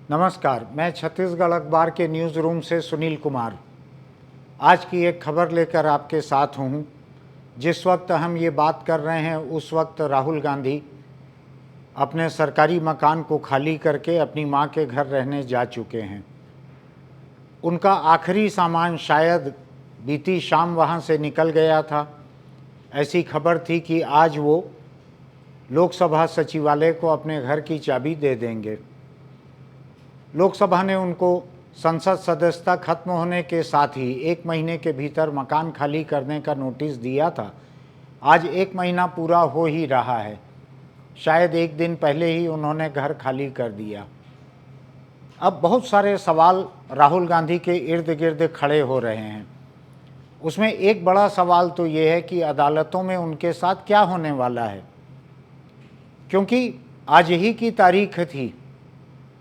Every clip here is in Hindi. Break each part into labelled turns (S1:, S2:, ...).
S1: नमस्कार, मैं छत्तीसगढ़ अखबार के न्यूज़ रूम से सुनील कुमार आज की एक खबर लेकर आपके साथ हूँ। जिस वक्त हम ये बात कर रहे हैं उस वक्त राहुल गांधी अपने सरकारी मकान को खाली करके अपनी मां के घर रहने जा चुके हैं। उनका आखिरी सामान शायद बीती शाम वहां से निकल गया था। ऐसी खबर थी कि आज वो लोकसभा सचिवालय को अपने घर की चाबी दे देंगे। लोकसभा ने उनको संसद सदस्यता खत्म होने के साथ ही 1 महीने के भीतर मकान खाली करने का नोटिस दिया था। आज 1 महीना पूरा हो ही रहा है। शायद 1 दिन पहले ही उन्होंने घर खाली कर दिया। अब बहुत सारे सवाल राहुल गांधी के इर्द गिर्द खड़े हो रहे हैं। उसमें एक बड़ा सवाल तो ये है कि अदालतों में उनके साथ क्या होने वाला है, क्योंकि आज ही की तारीख थी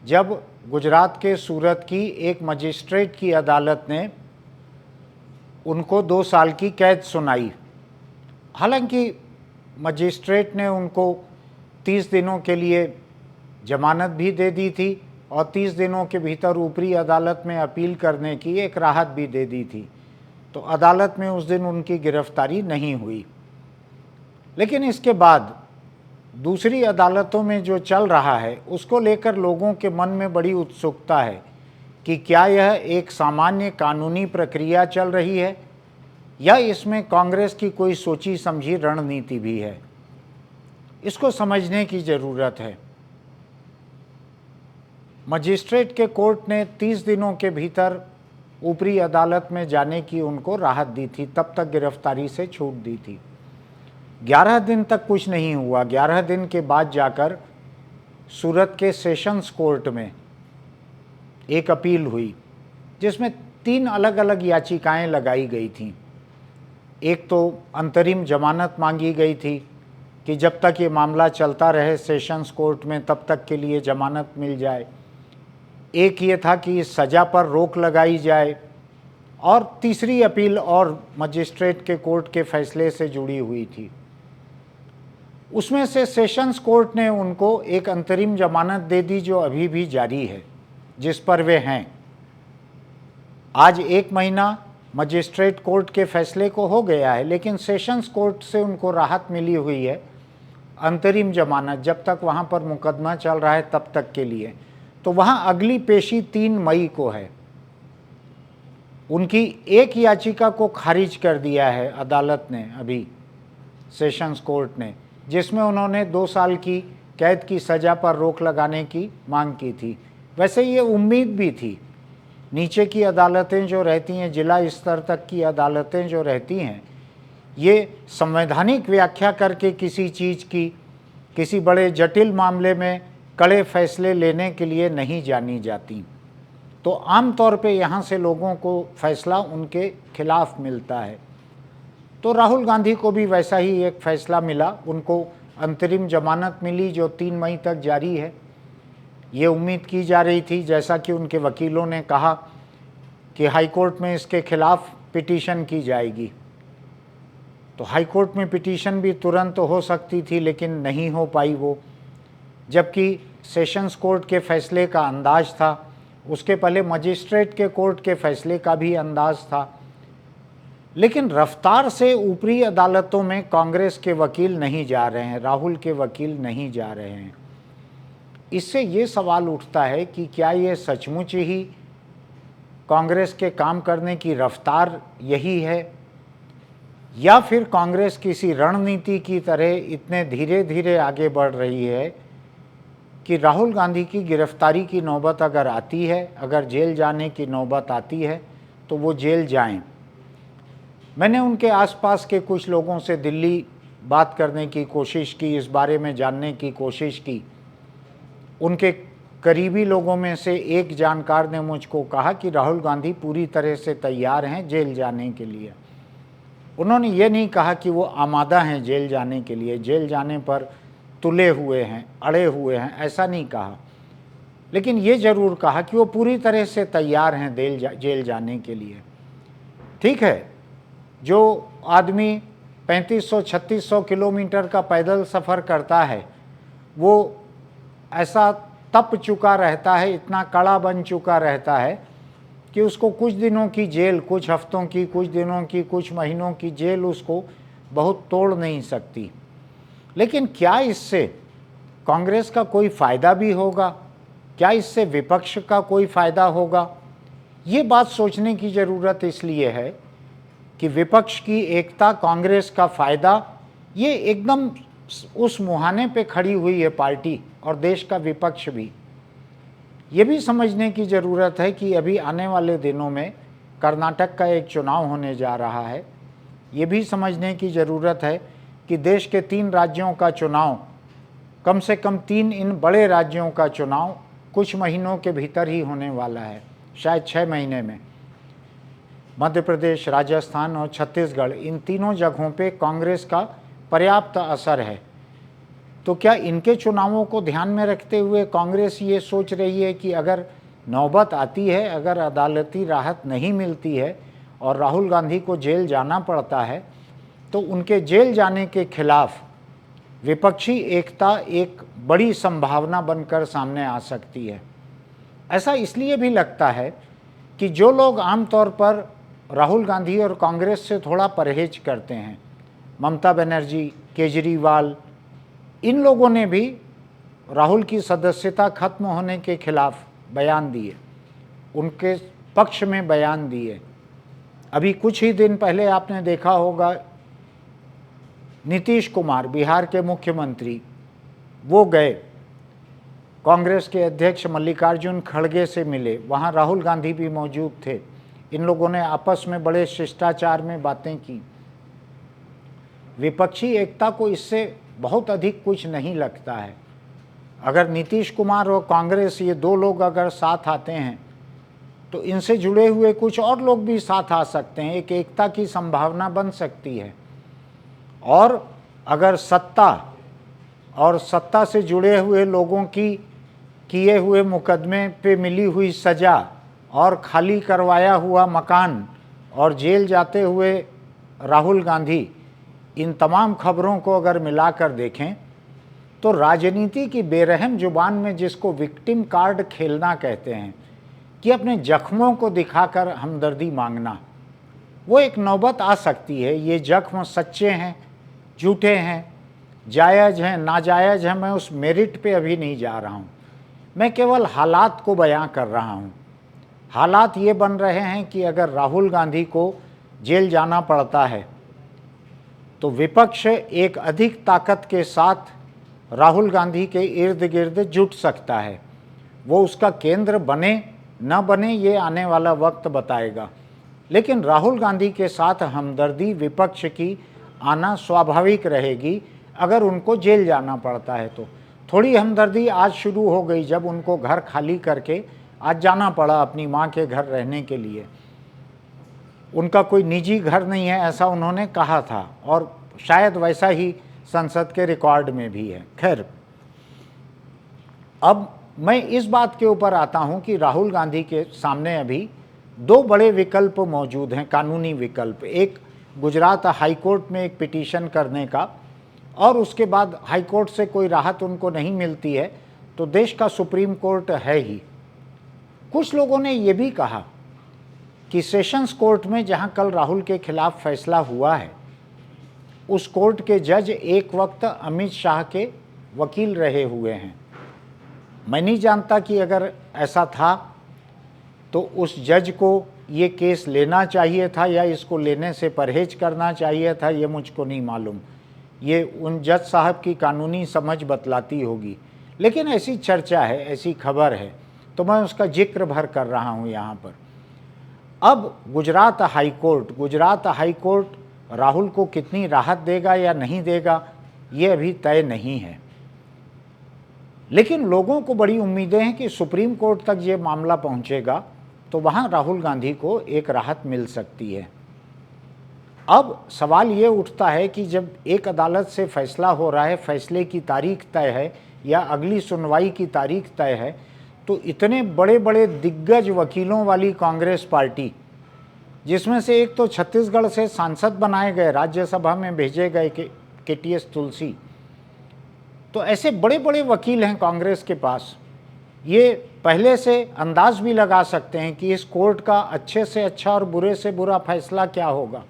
S1: जब गुजरात के सूरत की एक मजिस्ट्रेट की अदालत ने उनको 2 साल की कैद सुनाई। हालांकि मजिस्ट्रेट ने उनको 30 दिनों के लिए जमानत भी दे दी थी और 30 दिनों के भीतर ऊपरी अदालत में अपील करने की एक राहत भी दे दी थी। तो अदालत में उस दिन उनकी गिरफ्तारी नहीं हुई। लेकिन इसके बाद दूसरी अदालतों में जो चल रहा है उसको लेकर लोगों के मन में बड़ी उत्सुकता है कि क्या यह एक सामान्य कानूनी प्रक्रिया चल रही है या इसमें कांग्रेस की कोई सोची समझी रणनीति भी है। इसको समझने की ज़रूरत है। मजिस्ट्रेट के कोर्ट ने 30 दिनों के भीतर ऊपरी अदालत में जाने की उनको राहत दी थी, तब तक गिरफ्तारी से छूट दी थी। 11 दिन तक कुछ नहीं हुआ। 11 दिन के बाद जाकर सूरत के सेशंस कोर्ट में एक अपील हुई जिसमें 3 अलग अलग याचिकाएं लगाई गई थीं। एक तो अंतरिम जमानत मांगी गई थी कि जब तक ये मामला चलता रहे सेशंस कोर्ट में तब तक के लिए जमानत मिल जाए। एक ये था कि इस सज़ा पर रोक लगाई जाए, और तीसरी अपील और मजिस्ट्रेट के कोर्ट के फैसले से जुड़ी हुई थी। उसमें से सेशंस कोर्ट ने उनको एक अंतरिम जमानत दे दी जो अभी भी जारी है, जिस पर वे हैं। आज 1 महीना मजिस्ट्रेट कोर्ट के फैसले को हो गया है, लेकिन सेशंस कोर्ट से उनको राहत मिली हुई है अंतरिम जमानत, जब तक वहाँ पर मुकदमा चल रहा है तब तक के लिए। तो वहाँ अगली पेशी 3 मई को है। उनकी एक याचिका को खारिज कर दिया है अदालत ने अभी, सेशंस कोर्ट ने, जिसमें उन्होंने 2 साल की कैद की सज़ा पर रोक लगाने की मांग की थी। वैसे ये उम्मीद भी थी। नीचे की अदालतें जो रहती हैं, जिला स्तर तक की अदालतें जो रहती हैं, ये संवैधानिक व्याख्या करके किसी चीज़ की, किसी बड़े जटिल मामले में कड़े फैसले लेने के लिए नहीं जानी जाती। तो आम तौर पे यहाँ से लोगों को फैसला उनके खिलाफ मिलता है। तो राहुल गांधी को भी वैसा ही एक फैसला मिला। उनको अंतरिम जमानत मिली जो 3 मई तक जारी है। ये उम्मीद की जा रही थी, जैसा कि उनके वकीलों ने कहा, कि हाई कोर्ट में इसके खिलाफ पिटीशन की जाएगी। तो हाई कोर्ट में पिटीशन भी तुरंत हो सकती थी, लेकिन नहीं हो पाई वो। जबकि सेशंस कोर्ट के फैसले का अंदाज था, उसके पहले मजिस्ट्रेट के कोर्ट के फैसले का भी अंदाज था। लेकिन रफ्तार से ऊपरी अदालतों में कांग्रेस के वकील नहीं जा रहे हैं, राहुल के वकील नहीं जा रहे हैं। इससे ये सवाल उठता है कि क्या ये सचमुच ही कांग्रेस के काम करने की रफ्तार यही है, या फिर कांग्रेस किसी रणनीति की तरह इतने धीरे धीरे आगे बढ़ रही है कि राहुल गांधी की गिरफ्तारी की नौबत अगर आती है, अगर जेल जाने की नौबत आती है, तो वो जेल जाएं। मैंने उनके आसपास के कुछ लोगों से दिल्ली बात करने की कोशिश की, इस बारे में जानने की कोशिश की। उनके करीबी लोगों में से एक जानकार ने मुझको कहा कि राहुल गांधी पूरी तरह से तैयार हैं जेल जाने के लिए। उन्होंने ये नहीं कहा कि वो आमादा हैं जेल जाने के लिए, जेल जाने पर तुले हुए हैं, अड़े हुए हैं, ऐसा नहीं कहा। लेकिन ये ज़रूर कहा कि वो पूरी तरह से तैयार हैं जेल जाने के लिए। ठीक है, जो आदमी 3500-3600 किलोमीटर का पैदल सफ़र करता है, वो ऐसा तप चुका रहता है, इतना कड़ा बन चुका रहता है कि उसको कुछ दिनों की जेल, कुछ हफ्तों की, कुछ दिनों की, कुछ महीनों की जेल उसको बहुत तोड़ नहीं सकती। लेकिन क्या इससे कांग्रेस का कोई फ़ायदा भी होगा? क्या इससे विपक्ष का कोई फ़ायदा होगा? ये बात सोचने की ज़रूरत इसलिए है कि विपक्ष की एकता, कांग्रेस का फ़ायदा, ये एकदम उस मुहाने पे खड़ी हुई है पार्टी और देश का विपक्ष भी। ये भी समझने की ज़रूरत है कि अभी आने वाले दिनों में कर्नाटक का एक चुनाव होने जा रहा है। ये भी समझने की ज़रूरत है कि देश के 3 राज्यों का चुनाव, कम से कम 3 इन बड़े राज्यों का चुनाव कुछ महीनों के भीतर ही होने वाला है, शायद 6 महीने में। मध्य प्रदेश, राजस्थान और छत्तीसगढ़, इन तीनों जगहों पे कांग्रेस का पर्याप्त असर है। तो क्या इनके चुनावों को ध्यान में रखते हुए कांग्रेस ये सोच रही है कि अगर नौबत आती है, अगर अदालती राहत नहीं मिलती है और राहुल गांधी को जेल जाना पड़ता है, तो उनके जेल जाने के खिलाफ विपक्षी एकता एक बड़ी संभावना बनकर सामने आ सकती है? ऐसा इसलिए भी लगता है कि जो लोग आमतौर पर राहुल गांधी और कांग्रेस से थोड़ा परहेज करते हैं, ममता बनर्जी, केजरीवाल, इन लोगों ने भी राहुल की सदस्यता खत्म होने के खिलाफ बयान दिए, उनके पक्ष में बयान दिए। अभी कुछ ही दिन पहले आपने देखा होगा, नीतीश कुमार, बिहार के मुख्यमंत्री, वो गए कांग्रेस के अध्यक्ष मल्लिकार्जुन खड़गे से मिले, वहाँ राहुल गांधी भी मौजूद थे। इन लोगों ने आपस में बड़े शिष्टाचार में बातें की। विपक्षी एकता को इससे बहुत अधिक कुछ नहीं लगता है। अगर नीतीश कुमार और कांग्रेस, ये 2 लोग अगर साथ आते हैं तो इनसे जुड़े हुए कुछ और लोग भी साथ आ सकते हैं, एक एकता की संभावना बन सकती है। और अगर सत्ता और सत्ता से जुड़े हुए लोगों की किए हुए मुकदमे पे मिली हुई सज़ा और खाली करवाया हुआ मकान और जेल जाते हुए राहुल गांधी, इन तमाम खबरों को अगर मिलाकर देखें तो राजनीति की बेरहम जुबान में जिसको विक्टिम कार्ड खेलना कहते हैं, कि अपने जख्मों को दिखाकर हमदर्दी मांगना, वो एक नौबत आ सकती है। ये जख्म सच्चे हैं, झूठे हैं, जायज़ हैं, नाजायज़ हैं, मैं उस मेरिट पे अभी नहीं जा रहा हूँ। मैं केवल हालात को बयां कर रहा हूँ। हालात ये बन रहे हैं कि अगर राहुल गांधी को जेल जाना पड़ता है तो विपक्ष एक अधिक ताकत के साथ राहुल गांधी के इर्द गिर्द जुट सकता है। वो उसका केंद्र बने न बने, ये आने वाला वक्त बताएगा। लेकिन राहुल गांधी के साथ हमदर्दी विपक्ष की आना स्वाभाविक रहेगी अगर उनको जेल जाना पड़ता है। तो थोड़ी हमदर्दी आज शुरू हो गई जब उनको घर खाली करके आज जाना पड़ा अपनी माँ के घर रहने के लिए। उनका कोई निजी घर नहीं है ऐसा उन्होंने कहा था, और शायद वैसा ही संसद के रिकॉर्ड में भी है। खैर, अब मैं इस बात के ऊपर आता हूं कि राहुल गांधी के सामने अभी 2 बड़े विकल्प मौजूद हैं, कानूनी विकल्प। एक, गुजरात हाईकोर्ट में एक पिटीशन करने का, और उसके बाद हाईकोर्ट से कोई राहत उनको नहीं मिलती है तो देश का सुप्रीम कोर्ट है ही। कुछ लोगों ने ये भी कहा कि सेशंस कोर्ट में जहां कल राहुल के खिलाफ फैसला हुआ है, उस कोर्ट के जज एक वक्त अमित शाह के वकील रहे हुए हैं। मैं नहीं जानता कि अगर ऐसा था तो उस जज को ये केस लेना चाहिए था या इसको लेने से परहेज करना चाहिए था, ये मुझको नहीं मालूम। ये उन जज साहब की कानूनी समझ बतलाती होगी, लेकिन ऐसी चर्चा है, ऐसी खबर है, तो मैं उसका जिक्र भर कर रहा हूँ यहाँ पर। अब गुजरात हाईकोर्ट राहुल को कितनी राहत देगा या नहीं देगा, ये अभी तय नहीं है। लेकिन लोगों को बड़ी उम्मीदें हैं कि सुप्रीम कोर्ट तक ये मामला पहुँचेगा तो वहाँ राहुल गांधी को एक राहत मिल सकती है। अब सवाल ये उठता है कि जब एक अदालत से फैसला हो रहा है, फैसले की तारीख तय है या अगली सुनवाई की तारीख तय है, तो इतने बड़े बड़े दिग्गज वकीलों वाली कांग्रेस पार्टी, जिसमें से एक तो छत्तीसगढ़ से सांसद बनाए गए, राज्यसभा में भेजे गए KTS तुलसी, तो ऐसे बड़े बड़े वकील हैं कांग्रेस के पास, ये पहले से अंदाज भी लगा सकते हैं कि इस कोर्ट का अच्छे से अच्छा और बुरे से बुरा फैसला क्या होगा।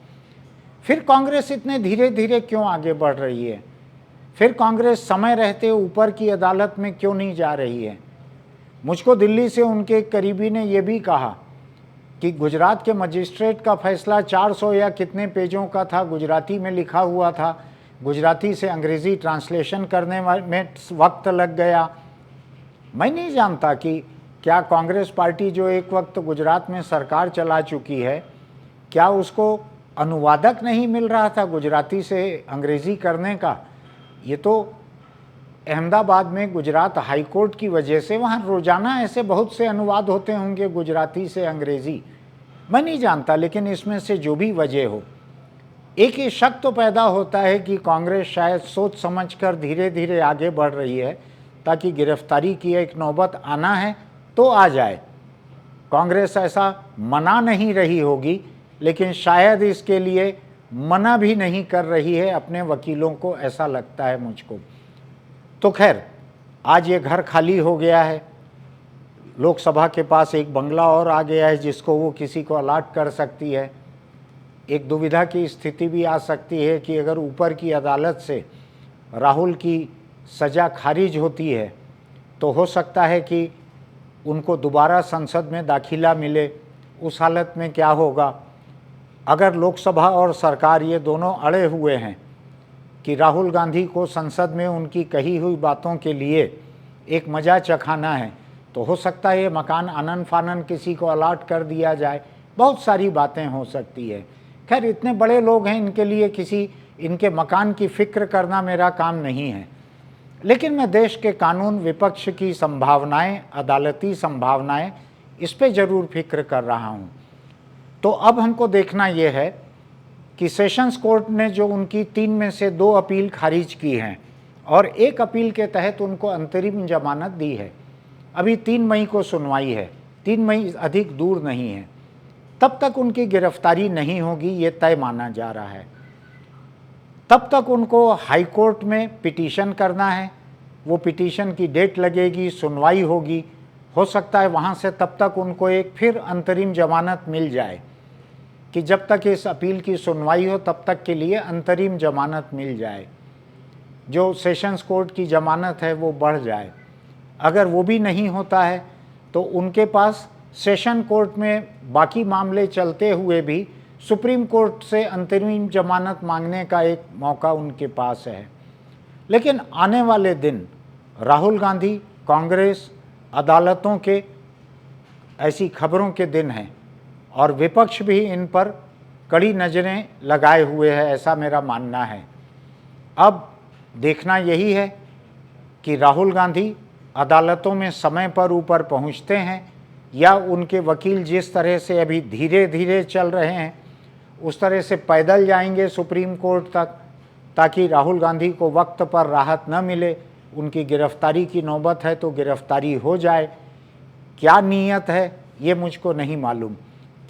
S1: फिर कांग्रेस इतने धीरे धीरे क्यों आगे बढ़ रही है? फिर कांग्रेस समय रहते ऊपर की अदालत में क्यों नहीं जा रही है? मुझको दिल्ली से उनके एक करीबी ने यह भी कहा कि गुजरात के मजिस्ट्रेट का फैसला 400 या कितने पेजों का था, गुजराती में लिखा हुआ था, गुजराती से अंग्रेज़ी ट्रांसलेशन करने में वक्त लग गया। मैं नहीं जानता कि क्या कांग्रेस पार्टी जो एक वक्त गुजरात में सरकार चला चुकी है, क्या उसको अनुवादक नहीं मिल रहा था गुजराती से अंग्रेज़ी करने का? ये तो अहमदाबाद में गुजरात हाई कोर्ट की वजह से वहाँ रोज़ाना ऐसे बहुत से अनुवाद होते होंगे गुजराती से अंग्रेज़ी, मैं नहीं जानता, लेकिन इसमें से जो भी वजह हो, एक ही शक तो पैदा होता है कि कांग्रेस शायद सोच समझकर धीरे धीरे आगे बढ़ रही है ताकि गिरफ्तारी की एक नौबत आना है तो आ जाए। कांग्रेस ऐसा मना नहीं रही होगी, लेकिन शायद इसके लिए मना भी नहीं कर रही है अपने वकीलों को, ऐसा लगता है मुझको। तो खैर, आज ये घर खाली हो गया है, लोकसभा के पास एक बंगला और आ गया है जिसको वो किसी को अलॉट कर सकती है। एक दुविधा की स्थिति भी आ सकती है कि अगर ऊपर की अदालत से राहुल की सज़ा खारिज होती है तो हो सकता है कि उनको दोबारा संसद में दाखिला मिले। उस हालत में क्या होगा? अगर लोकसभा और सरकार ये दोनों अड़े हुए हैं कि राहुल गांधी को संसद में उनकी कही हुई बातों के लिए एक मज़ा चखाना है, तो हो सकता है ये मकान आनन फानन किसी को अलॉट कर दिया जाए। बहुत सारी बातें हो सकती है। खैर, इतने बड़े लोग हैं, इनके लिए किसी इनके मकान की फ़िक्र करना मेरा काम नहीं है, लेकिन मैं देश के कानून, विपक्ष की संभावनाएं, अदालती संभावनाएं, इस पे ज़रूर फिक्र कर रहा हूँ। तो अब हमको देखना यह है कि सेशंस कोर्ट ने जो उनकी 3 में से 2 अपील खारिज की हैं और एक अपील के तहत उनको अंतरिम जमानत दी है। अभी 3 मई को सुनवाई है, 3 मई अधिक दूर नहीं है, तब तक उनकी गिरफ्तारी नहीं होगी, ये तय माना जा रहा है। तब तक उनको हाई कोर्ट में पिटीशन करना है, वो पिटीशन की डेट लगेगी, सुनवाई होगी, हो सकता है वहाँ से तब तक उनको एक फिर अंतरिम जमानत मिल जाए कि जब तक इस अपील की सुनवाई हो तब तक के लिए अंतरिम जमानत मिल जाए, जो सेशंस कोर्ट की जमानत है वो बढ़ जाए। अगर वो भी नहीं होता है तो उनके पास सेशन कोर्ट में बाकी मामले चलते हुए भी सुप्रीम कोर्ट से अंतरिम जमानत मांगने का एक मौका उनके पास है। लेकिन आने वाले दिन राहुल गांधी, कांग्रेस, अदालतों के ऐसी खबरों के दिन हैं और विपक्ष भी इन पर कड़ी नज़रें लगाए हुए है, ऐसा मेरा मानना है। अब देखना यही है कि राहुल गांधी अदालतों में समय पर ऊपर पहुंचते हैं या उनके वकील जिस तरह से अभी धीरे धीरे चल रहे हैं उस तरह से पैदल जाएंगे सुप्रीम कोर्ट तक, ताकि राहुल गांधी को वक्त पर राहत न मिले। उनकी गिरफ्तारी की नौबत है तो गिरफ्तारी हो जाए। क्या नीयत है ये मुझको नहीं मालूम,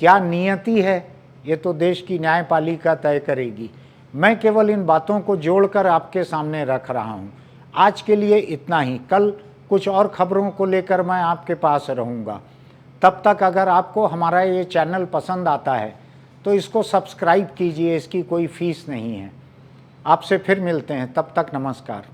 S1: क्या नियति है ये तो देश की न्यायपालिका तय करेगी। मैं केवल इन बातों को जोड़कर आपके सामने रख रहा हूँ। आज के लिए इतना ही, कल कुछ और खबरों को लेकर मैं आपके पास रहूँगा। तब तक अगर आपको हमारा ये चैनल पसंद आता है तो इसको सब्सक्राइब कीजिए, इसकी कोई फ़ीस नहीं है। आपसे फिर मिलते हैं, तब तक नमस्कार।